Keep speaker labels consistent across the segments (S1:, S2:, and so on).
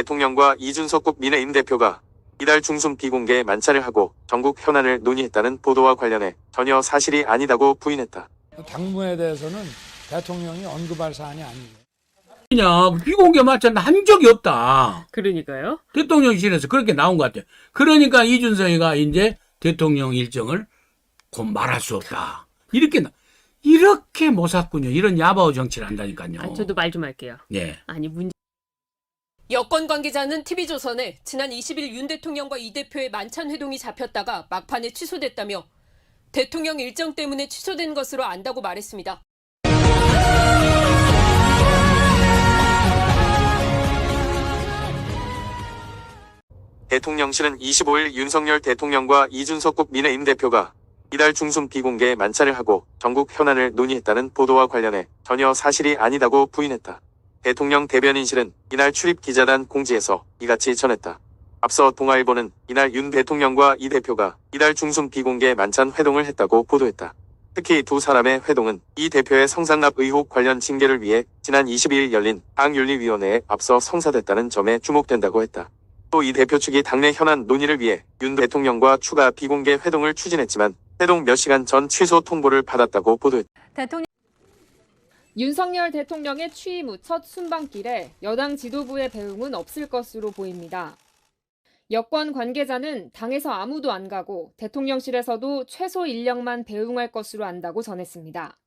S1: 대통령과 이준석 국민의힘 대표가 이달 중순 비공개 만찬을 하고 전국 현안을 논의했다는 보도와 관련해 전혀 사실이 아니다고 부인했다.
S2: 당무에 대해서는 대통령이 언급할 사안이 아니에요.
S3: 그냥 비공개 만찬 한 적이 없다.
S4: 그러니까요.
S3: 대통령실에서 그렇게 나온 것 같아요. 그러니까 이준석이가 이제 대통령 일정을 곧 말할 수 없다. 이렇게 모샀군요. 이런 야바오 정치를 한다니까요.
S4: 저도 말 좀 할게요.
S3: 네.
S5: 여권 관계자는 TV조선에 지난 20일 윤 대통령과 이 대표의 만찬 회동이 잡혔다가 막판에 취소됐다며 대통령 일정 때문에 취소된 것으로 안다고 말했습니다.
S1: 대통령실은 25일 윤석열 대통령과 이준석 국민의힘 대표가 이달 중순 비공개 만찬을 하고 전국 현안을 논의했다는 보도와 관련해 전혀 사실이 아니다고 부인했다. 대통령 대변인실은 이날 출입 기자단 공지에서 이같이 전했다. 앞서 동아일보는 이날 윤 대통령과 이 대표가 이달 중순 비공개 만찬 회동을 했다고 보도했다. 특히 두 사람의 회동은 이 대표의 성상납 의혹 관련 징계를 위해 지난 22일 열린 당윤리위원회에 앞서 성사됐다는 점에 주목된다고 했다. 또 이 대표 측이 당내 현안 논의를 위해 윤 대통령과 추가 비공개 회동을 추진했지만 회동 몇 시간 전 취소 통보를 받았다고 보도했다.
S6: 윤석열 대통령의 취임 후 첫 순방길에 여당 지도부의 배웅은 없을 것으로 보입니다. 여권 관계자는 당에서 아무도 안 가고 대통령실에서도 최소 인력만 배웅할 것으로 안다고 전했습니다.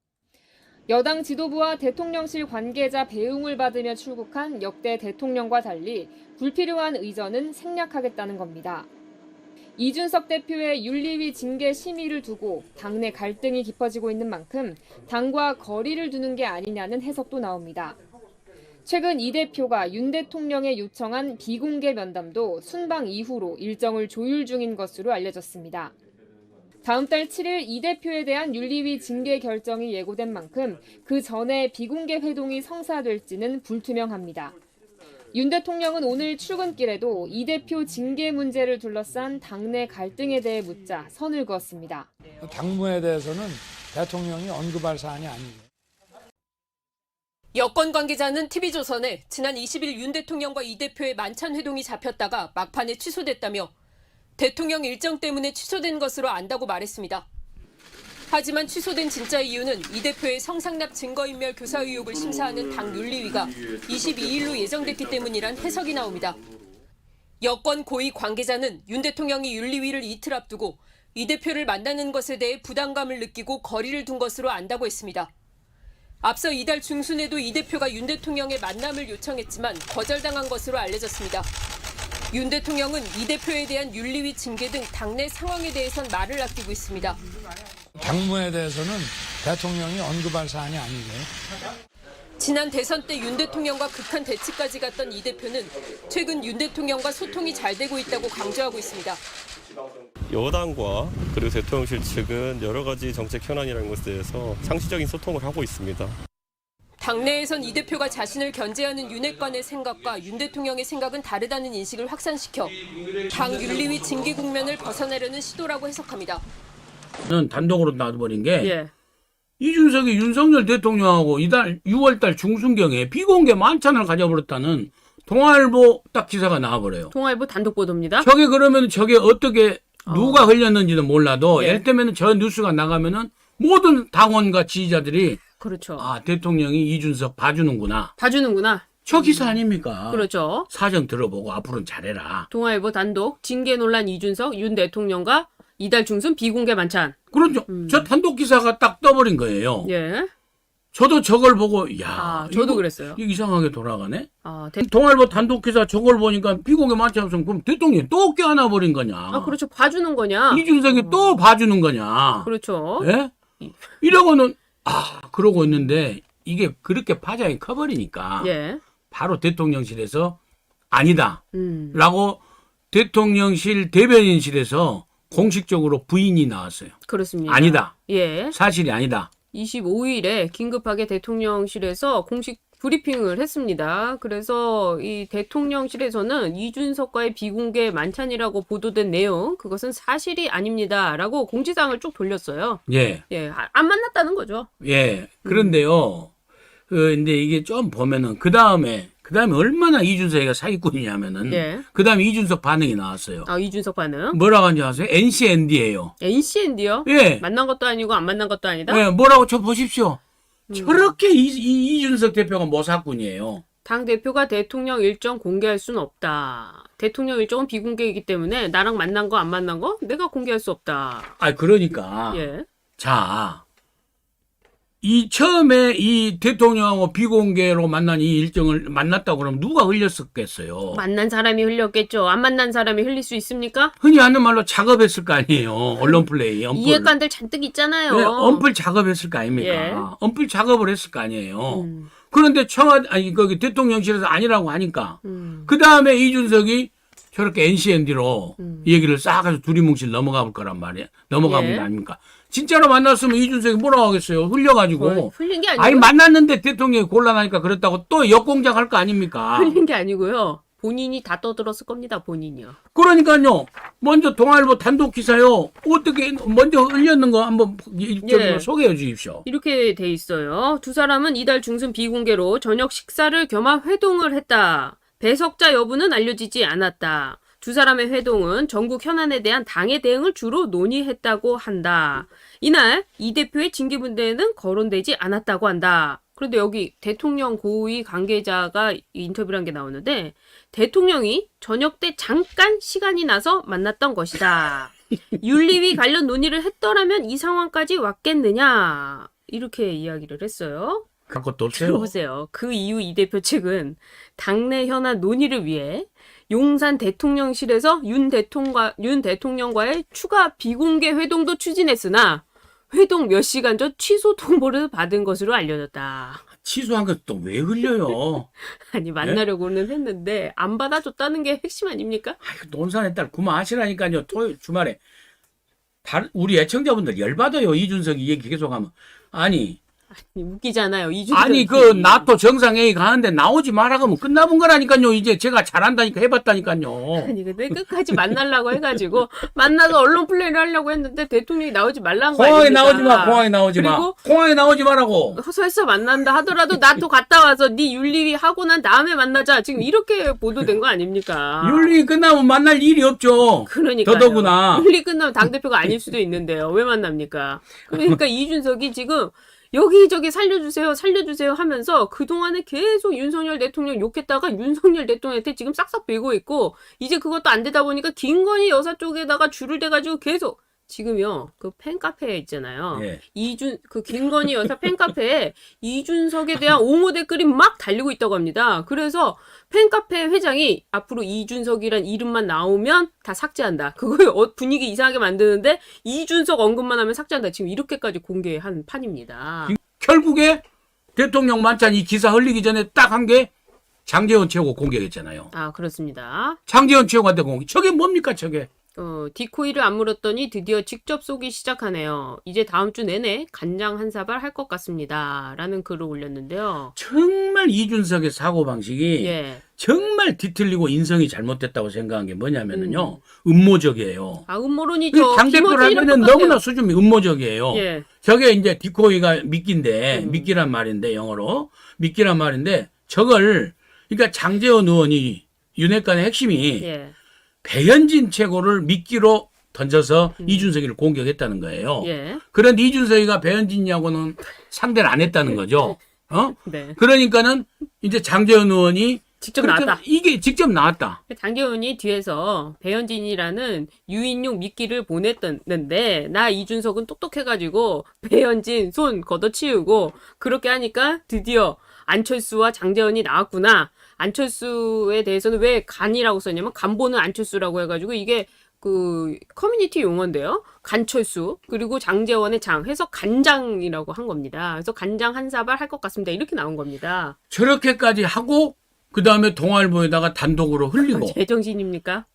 S6: 여당 지도부와 대통령실 관계자 배웅을 받으며 출국한 역대 대통령과 달리 불필요한 의전은 생략하겠다는 겁니다. 이준석 대표의 윤리위 징계 심의를 두고 당내 갈등이 깊어지고 있는 만큼 당과 거리를 두는 게 아니냐는 해석도 나옵니다. 최근 이 대표가 윤 대통령에 요청한 비공개 면담도 순방 이후로 일정을 조율 중인 것으로 알려졌습니다. 다음 달 7일 이 대표에 대한 윤리위 징계 결정이 예고된 만큼 그 전에 비공개 회동이 성사될지는 불투명합니다. 윤 대통령은 오늘 출근길에도 이 대표 징계 문제를 둘러싼 당내 갈등에 대해 묻자 선을 그었습니다.
S2: 당무에 대해서는 대통령이 언급할 사안이 아니에요.
S5: 여권 관계자는 TV조선에 지난 20일 윤 대통령과 이 대표의 만찬 회동이 잡혔다가 막판에 취소됐다며 대통령 일정 때문에 취소된 것으로 안다고 말했습니다. 하지만 취소된 진짜 이유는 이 대표의 성상납 증거인멸 교사 의혹을 심사하는 당 윤리위가 22일로 예정됐기 때문이란 해석이 나옵니다. 여권 고위 관계자는 윤 대통령이 윤리위를 이틀 앞두고 이 대표를 만나는 것에 대해 부담감을 느끼고 거리를 둔 것으로 안다고 했습니다. 앞서 이달 중순에도 이 대표가 윤 대통령의 만남을 요청했지만 거절당한 것으로 알려졌습니다. 윤 대통령은 이 대표에 대한 윤리위 징계 등 당내 상황에 대해선 말을 아끼고 있습니다.
S2: 당무에 대해서는 대통령이 언급할 사안이 아니에요.
S5: 지난 대선 때 윤 대통령과 극한 대치까지 갔던 이 대표는 최근 윤 대통령과 소통이 잘 되고 있다고 강조하고 있습니다.
S7: 여당과 그리고 대통령실 측은 여러 가지 정책 현안이라는 것에 대해서 상시적인 소통을 하고 있습니다.
S5: 당내에선 이 대표가 자신을 견제하는 윤핵관의 생각과 윤 대통령의 생각은 다르다는 인식을 확산시켜 당 윤리위 징계 국면을 벗어나려는 시도라고 해석합니다.
S3: 는 단독으로 놔둬버린 게 이준석이 윤석열 대통령하고 이달 6월달 중순경에 비공개 만찬을 가져버렸다는 동아일보 딱 기사가 나와버려요.
S4: 동아일보 단독 보도입니다.
S3: 저게 어떻게 누가 흘렸는지는 몰라도 예를 들면 저 뉴스가 나가면은 모든 당원과 지지자들이
S4: 그렇죠.
S3: 대통령이 이준석 봐주는구나. 저 기사 아닙니까?
S4: 그렇죠.
S3: 사정 들어보고 앞으로는 잘해라.
S4: 동아일보 단독 징계 논란 이준석 윤 대통령과 이달 중순 비공개 만찬.
S3: 그렇죠. 저 단독 기사가 딱 떠버린 거예요.
S4: 예.
S3: 저도 저걸 보고
S4: 저도 그랬어요.
S3: 이거 이상하게 돌아가네.
S4: 동아일보
S3: 단독 기사 저걸 보니까 비공개 만찬 그럼 대통령이 또 껴안아버린 거냐.
S4: 그렇죠. 봐주는 거냐.
S3: 이준석이 또 봐주는 거냐.
S4: 그렇죠.
S3: 예? 이러고는 그러고 있는데 이게 그렇게 파장이 커버리니까 바로 대통령실에서 아니다 라고 대통령실 대변인실에서 공식적으로 부인이 나왔어요.
S4: 그렇습니다.
S3: 아니다.
S4: 예.
S3: 사실이 아니다.
S4: 25일에 긴급하게 대통령실에서 공식 브리핑을 했습니다. 그래서 이 대통령실에서는 이준석과의 비공개 만찬이라고 보도된 내용, 그것은 사실이 아닙니다라고 공지사항을 쭉 돌렸어요.
S3: 예.
S4: 안 만났다는 거죠.
S3: 예. 그런데요. 근데 이게 좀 보면은 그 다음에 그다음에 얼마나 이준석이가 사기꾼이냐면은
S4: 예.
S3: 그다음에 이준석 반응이 나왔어요.
S4: 아, 이준석 반응.
S3: 뭐라고 한지 아세요? NCND예요.
S4: NCND요?
S3: 예.
S4: 만난 것도 아니고 안 만난 것도 아니다?
S3: 예, 뭐라고 쳐 보십시오. 저렇게 이준석 대표가 모사꾼이에요.
S4: 당 대표가 대통령 일정 공개할 수는 없다. 대통령 일정은 비공개이기 때문에 나랑 만난 거 안 만난 거 내가 공개할 수 없다.
S3: 아, 그러니까
S4: 예.
S3: 자, 이 처음에 이 대통령하고 비공개로 만난 이 일정을 만났다고 그러면 누가 흘렸었겠어요?
S4: 만난 사람이 흘렸겠죠. 안 만난 사람이 흘릴 수 있습니까?
S3: 흔히 하는 말로 작업했을 거 아니에요. 언론 플레이, 언플.
S4: 이해관들 잔뜩 있잖아요.
S3: 네, 언플 작업했을 거 아닙니까?
S4: 예.
S3: 언플 작업을 했을 거 아니에요.
S4: 음.
S3: 그런데 거기 대통령실에서 아니라고 하니까
S4: 그
S3: 그 다음에 이준석이 저렇게 NCND로 얘기를 싹 해서 두리뭉실 넘어가 볼 거란 말이야. 넘어가 본
S4: 예.
S3: 게 아닙니까? 진짜로 만났으면 이준석이 뭐라고 하겠어요? 흘려가지고.
S4: 흘린 게 아니고
S3: 아니, 만났는데 대통령이 곤란하니까 그렇다고 또 역공작 할 거 아닙니까?
S4: 흘린 게 아니고요. 본인이 다 떠들었을 겁니다. 본인이요.
S3: 그러니까요. 먼저 동아일보 단독 기사요. 어떻게 먼저 흘렸는 거 한번
S4: 예.
S3: 소개해 주십시오.
S4: 이렇게 돼 있어요. 두 사람은 이달 중순 비공개로 저녁 식사를 겸한 회동을 했다. 배석자 여부는 알려지지 않았다. 두 사람의 회동은 전국 현안에 대한 당의 대응을 주로 논의했다고 한다. 이날 이 대표의 징계문대는 거론되지 않았다고 한다. 그런데 여기 대통령 고위 관계자가 인터뷰를 한 게 나오는데 대통령이 저녁 때 잠깐 시간이 나서 만났던 것이다. 윤리위 관련 논의를 했더라면 이 상황까지 왔겠느냐. 이렇게 이야기를 했어요.
S3: 그런 것도 없어요.
S4: 들어보세요. 그 이후 이 대표 측은 당내 현안 논의를 위해 용산 대통령실에서 윤 대통령과의 추가 비공개 회동도 추진했으나 회동 몇 시간 전 취소 통보를 받은 것으로 알려졌다.
S3: 취소한 것도 왜 흘려요?
S4: 아니 만나려고는 했는데 안 받아줬다는 게 핵심 아닙니까?
S3: 아이고, 논산에 딸 그만하시라니까요. 토요일 주말에 우리 애청자분들 열받아요. 이준석이 얘기 계속하면. 아니
S4: 웃기잖아요. 이준석
S3: 아니 그 나토 정상회의 가는데 나오지 말라 그러면 끝나본 거라니까요. 이제 제가 잘한다니까 해봤다니까요.
S4: 아니 근데 끝까지 만나려고 해가지고 만나서 언론 플레이를 하려고 했는데 대통령이 나오지 말라는 거
S3: 공항에
S4: 아닙니까?
S3: 나오지 마. 공항에 나오지 마.
S4: 그리고
S3: 공항에 나오지 마라고.
S4: 설사 만난다 하더라도 나토 갔다 와서 네 윤리위 하고 난 다음에 만나자. 지금 이렇게 보도된 거 아닙니까?
S3: 윤리 끝나면 만날 일이 없죠.
S4: 그러니까요.
S3: 더더구나.
S4: 윤리 끝나면 당대표가 아닐 수도 있는데요. 왜 만납니까? 그러니까 이준석이 지금 여기저기 살려주세요 하면서 그동안에 계속 윤석열 대통령 욕했다가 윤석열 대통령한테 지금 싹싹 베고 있고 이제 그것도 안 되다 보니까 김건희 여사 쪽에다가 줄을 대가지고 계속 지금요 그 팬카페 있잖아요.
S3: 예.
S4: 그 김건희 여사 팬카페에 이준석에 대한 옹호 댓글이 막 달리고 있다고 합니다. 그래서 팬카페 회장이 앞으로 이준석이란 이름만 나오면 다 삭제한다. 그거 분위기 이상하게 만드는데 이준석 언급만 하면 삭제한다. 지금 이렇게까지 공개한 판입니다.
S3: 결국에 대통령 만찬 이 기사 흘리기 전에 딱 한 게 장제원 최고 공개했잖아요.
S4: 아 그렇습니다.
S3: 장제원 최고한테 공개. 저게 뭡니까 저게?
S4: 디코이를 안 물었더니 드디어 직접 쏘기 시작하네요. 이제 다음 주 내내 간장 한 사발 할 것 같습니다. 라는 글을 올렸는데요.
S3: 정말 이준석의 사고방식이
S4: 예.
S3: 정말 뒤틀리고 인성이 잘못됐다고 생각한 게 뭐냐면요. 음모적이에요.
S4: 아, 음모론이죠.
S3: 당대표를
S4: 김어준이랑
S3: 하면은
S4: 똑같아요.
S3: 너무나 수준이 음모적이에요.
S4: 예.
S3: 저게 이제 디코이가 미끼인데, 미끼란 말인데, 영어로. 미끼란 말인데, 저걸, 그러니까 장제원 의원이, 윤핵관의 핵심이,
S4: 예.
S3: 배현진 최고를 미끼로 던져서 이준석이를 공격했다는 거예요.
S4: 예.
S3: 그런데 이준석이가 배현진하고는 상대를 안 했다는 거죠.
S4: 네.
S3: 그러니까는 이제 장제원 의원이
S4: 직접
S3: 그렇게
S4: 나왔다.
S3: 이게 직접 나왔다.
S4: 장제원이 뒤에서 배현진이라는 유인용 미끼를 보냈는데 나 이준석은 똑똑해가지고 배현진 손 걷어치우고 그렇게 하니까 드디어 안철수와 장제원이 나왔구나. 안철수에 대해서는 왜 간이라고 썼냐면 간보는 안철수라고 해가지고 이게 그 커뮤니티 용어인데요. 간철수 그리고 장제원의 장 해서 간장이라고 한 겁니다. 그래서 간장 한 사발 할 것 같습니다. 이렇게 나온 겁니다.
S3: 저렇게까지 하고 그 다음에 동아일보에다가 단독으로 흘리고
S4: 제정신입니까?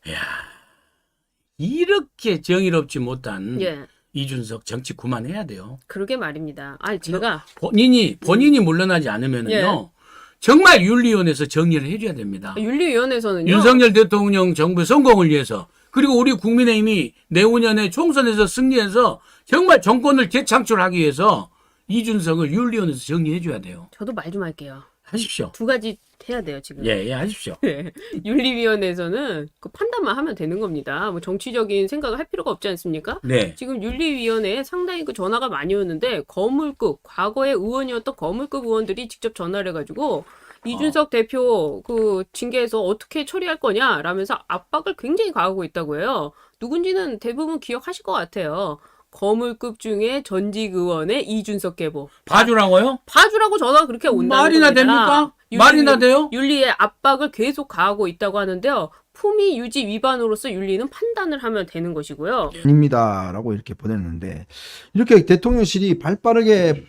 S3: 이렇게 정의롭지 못한
S4: 예.
S3: 이준석 정치 그만해야 돼요.
S4: 그러게 말입니다. 아니 제가
S3: 본인이 물러나지 않으면은요.
S4: 예.
S3: 정말 윤리위원회에서 정리를 해줘야 됩니다.
S4: 윤리위원회에서는요.
S3: 윤석열 대통령 정부의 성공을 위해서 그리고 우리 국민의힘이 내후년에 총선에서 승리해서 정말 정권을 재창출하기 위해서 이준석을 윤리위원회에서 정리해줘야 돼요.
S4: 저도 말 좀 할게요.
S3: 하십시오.
S4: 두 가지 해야 돼요, 지금.
S3: 예, 하십시오.
S4: 네. 윤리위원회에서는 그 판단만 하면 되는 겁니다. 뭐 정치적인 생각을 할 필요가 없지 않습니까?
S3: 네.
S4: 지금 윤리위원회에 상당히 그 전화가 많이 오는데 거물급, 과거에 의원이었던 거물급 의원들이 직접 전화를 해가지고 이준석 대표 그 징계해서 어떻게 처리할 거냐 라면서 압박을 굉장히 가하고 있다고 해요. 누군지는 대부분 기억하실 것 같아요. 거물급 중에 전직 의원의 이준석 계보.
S3: 봐주라고요?
S4: 봐주라고 전화가 그렇게 온다는
S3: 말이나
S4: 겁니다.
S3: 됩니까? 말이나 돼요?
S4: 윤리의 압박을 계속 가하고 있다고 하는데요. 품위 유지 위반으로서 윤리는 판단을 하면 되는 것이고요.
S8: 아닙니다라고 이렇게 보냈는데 이렇게 대통령실이 발빠르게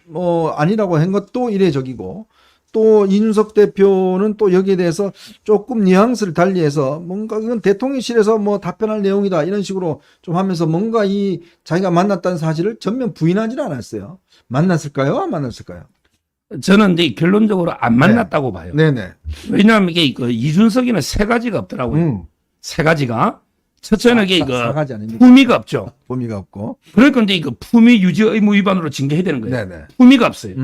S8: 아니라고 한 것도 이례적이고 또 이준석 대표는 또 여기에 대해서 조금 뉘앙스를 달리해서 뭔가 그건 대통령실에서 뭐 답변할 내용이다 이런 식으로 좀 하면서 뭔가 이 자기가 만났다는 사실을 전면 부인하지는 않았어요. 만났을까요? 안 만났을까요?
S3: 저는 이제 결론적으로 안 만났다고 봐요.
S8: 네네.
S3: 왜냐하면 이게 그 이준석이는 세 가지가 없더라고요. 세 가지가. 첫째는 이게 그
S8: 사가지 아닙니까?
S3: 품위가 없죠.
S8: 범위가 없고.
S3: 그러니까 이제 그 품위 유지 의무 위반으로 징계해야 되는 거예요.
S8: 네네.
S3: 품위가 없어요.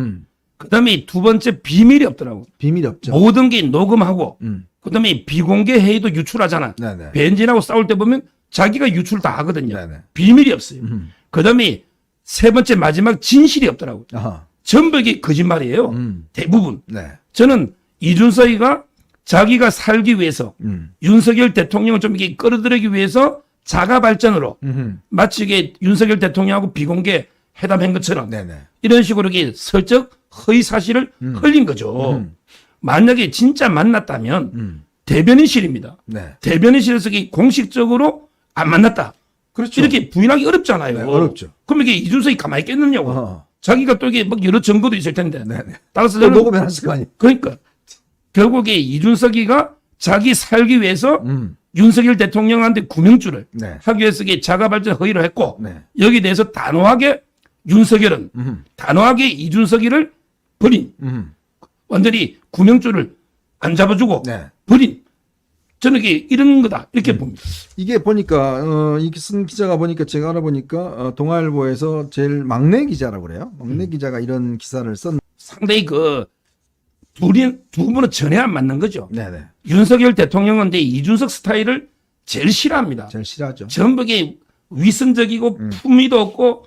S3: 그다음에 두 번째 비밀이 없더라고.
S8: 비밀이 없죠.
S3: 모든 게 녹음하고
S8: 음.
S3: 그다음에 비공개 회의도 유출하잖아.
S8: 네네.
S3: 벤진하고 싸울 때 보면 자기가 유출 다 하거든요.
S8: 네네.
S3: 비밀이 없어요. 그다음에 세 번째 마지막 진실이 없더라고.
S8: 아하.
S3: 전부 이게 거짓말이에요. 대부분.
S8: 네.
S3: 저는 이준석이가 자기가 살기 위해서 윤석열 대통령을 좀 이렇게 끌어들이기 위해서 자가 발전으로 마치 이게 윤석열 대통령하고 비공개 회담한 것처럼
S8: 네네.
S3: 이런 식으로 이렇게 슬쩍 허위 사실을 흘린 거죠. 만약에 진짜 만났다면 대변인실입니다.
S8: 네.
S3: 대변인실에서 이게 공식적으로 안 만났다.
S8: 그렇죠.
S3: 이렇게 부인하기 어렵잖아요.
S8: 네, 어렵죠.
S3: 그럼 이게 이준석이 가만히 있겠느냐고.
S8: 어허.
S3: 자기가 또 이게 막 여러 증거도 있을 텐데.
S8: 네네.
S3: 따라서
S8: 또
S3: 저는
S8: 녹음해놨을 거 아니에요.
S3: 그러니까 결국에 이준석이가 자기 살기 위해서 윤석열 대통령한테 구명줄을
S8: 네.
S3: 하기 위해서 이게 자가 발전 허위를 했고
S8: 네.
S3: 여기에 대해서 단호하게 윤석열은 단호하게 이준석이를 버린 완전히 구명줄을 안 잡아주고
S8: 네.
S3: 버린 저는 이게 이런 거다 이렇게 봅니다.
S8: 이게 보니까 이쓴 기자가 보니까 제가 알아보니까 동아일보에서 제일 막내 기자라고 그래요. 막내 기자가 이런 기사를 썼.
S3: 상당히 그 두 분은 전혀 안 맞는 거죠.
S8: 네네.
S3: 윤석열 대통령은 이제 이준석 스타일을 제일 싫어합니다.
S8: 제일 싫어하죠.
S3: 전부 이게 위선적이고 품위도 없고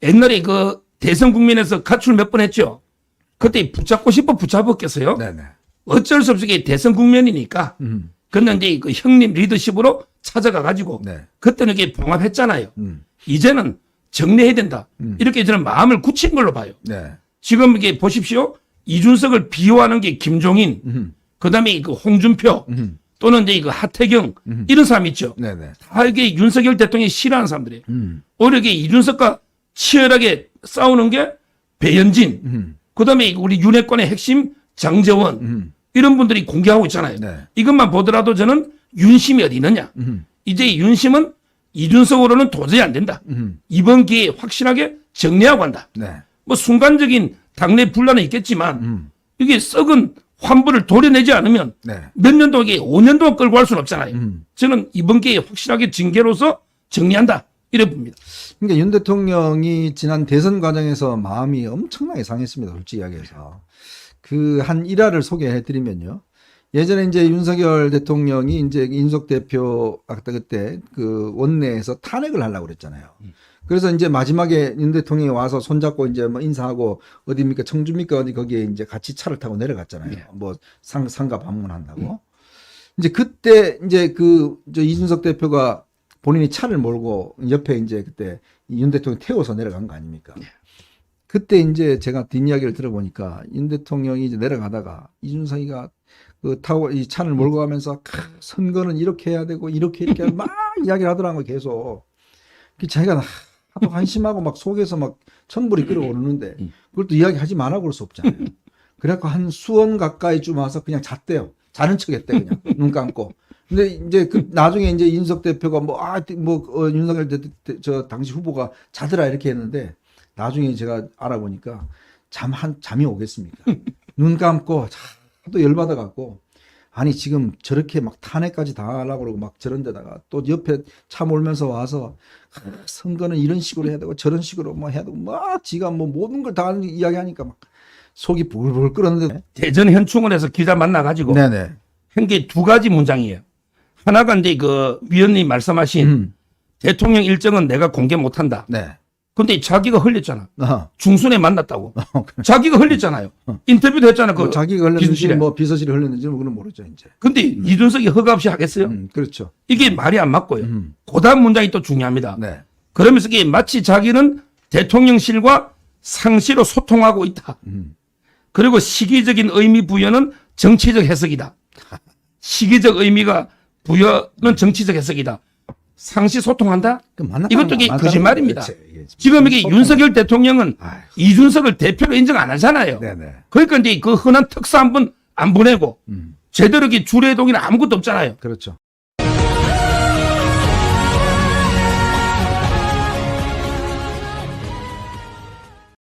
S3: 옛날에 그 대선 국면에서 가출 몇 번 했죠. 그때 붙잡고 싶어 붙잡았겠어요.
S8: 네네.
S3: 어쩔 수 없이 이게 대선 국면이니까. 그런데 이제 그 형님 리더십으로 찾아가 가지고
S8: 네.
S3: 그때는 이게 봉합했잖아요. 이제는 정리해야 된다. 이렇게 저는 마음을 굳힌 걸로 봐요.
S8: 네.
S3: 지금 이게 보십시오. 이준석을 비호하는 게 김종인, 그다음에 그 홍준표 또는 이제 그 하태경 이런 사람 있죠.
S8: 네네.
S3: 다 이게 윤석열 대통령이 싫어하는 사람들이에요. 오히려 이게 이준석과 치열하게 싸우는 게 배현진, 그다음에 우리 윤핵관의 핵심 장제원 이런 분들이 공개하고 있잖아요.
S8: 네.
S3: 이것만 보더라도 저는 윤심이 어디 있느냐. 이제 윤심은 이준석으로는 도저히 안 된다. 이번 기회에 확실하게 정리하고 한다.
S8: 네.
S3: 뭐 순간적인 당내 분란은 있겠지만 이게 썩은 환부를 도려내지 않으면
S8: 네.
S3: 몇 년 동안, 5년 동안 끌고 갈 수는 없잖아요. 저는 이번 기회에 확실하게 징계로서 정리한다. 이래 봅니다.
S8: 그러니까 윤 대통령이 지난 대선 과정에서 마음이 엄청나게 상했습니다. 솔직히 이야기해서. 그 한 일화를 소개해 드리면요. 예전에 이제 윤석열 대통령이 이제 이준석 대표 아까 그때 그 원내에서 탄핵을 하려고 그랬잖아요. 그래서 이제 마지막에 윤 대통령이 와서 손잡고 이제 뭐 인사하고 어디입니까 청주입니까 어디 거기에 이제 같이 차를 타고 내려갔잖아요.
S3: 네.
S8: 뭐 상가 방문한다고. 이제 그때 이제 저 이준석 대표가 본인이 차를 몰고 옆에 이제 그때 윤 대통령 태워서 내려간 거 아닙니까? 그때 이제 제가 뒷이야기를 들어보니까 윤 대통령이 이제 내려가다가 이준석이가 그 타고 이 차를 몰고 가면서 선거는 이렇게 해야 되고 이렇게 하고 막 이야기를 하더라고요 계속. 자기가 하도 한심하고 막 속에서 막 천불이 끓어오르는데 그걸 또 이야기하지 말라고 그럴 수 없잖아요. 그래갖고 한 수원 가까이쯤 와서 그냥 잤대요. 자는 척 했대 그냥 눈 감고. 근데 이제 그 나중에 이제 이준석 대표가 윤석열 저 당시 후보가 자더라 이렇게 했는데 나중에 제가 알아보니까 잠이 오겠습니까? 눈 감고 하도 열받아 갖고 아니 지금 저렇게 막 탄핵까지 다 하려고 그러고 막 저런 데다가 또 옆에 차 몰면서 와서 선거는 이런 식으로 해야 되고 저런 식으로 뭐 해야 되고 막 지가 뭐 모든 걸 다 이야기하니까 막 속이 불불 끓었는데.
S3: 대전 현충원에서 기자 만나가지고
S8: 네네.
S3: 한 게 두 가지 문장이에요. 하나가 이제 그 위원님 말씀하신 대통령 일정은 내가 공개 못한다.
S8: 네.
S3: 근데 자기가 흘렸잖아.
S8: 어.
S3: 중순에 만났다고. 자기가 흘렸잖아요. 인터뷰도 했잖아. 그
S8: 뭐 자기가 흘렸는지
S3: 기술실에.
S8: 뭐 비서실이 흘렸는지 는 그건 모르죠 이제.
S3: 근데 이준석이 허가 없이 하겠어요?
S8: 그렇죠.
S3: 이게 말이 안 맞고요. 그다음 문장이 또 중요합니다.
S8: 네.
S3: 그러면서 이게 마치 자기는 대통령실과 상시로 소통하고 있다. 그리고 시기적인 의미 부여는 정치적 해석이다. 시기적 의미가 부여는 정치적 해석이다. 상시 소통한다? 이것도 이게 거짓말입니다. 지금 이게 윤석열 대통령은
S8: 아이고.
S3: 이준석을 대표로 인정 안 하잖아요.
S8: 네네.
S3: 그러니까 이제 그 흔한 특사 한 번 안 보내고 제대로 이게 주례동이나 아무것도 없잖아요.
S8: 그렇죠.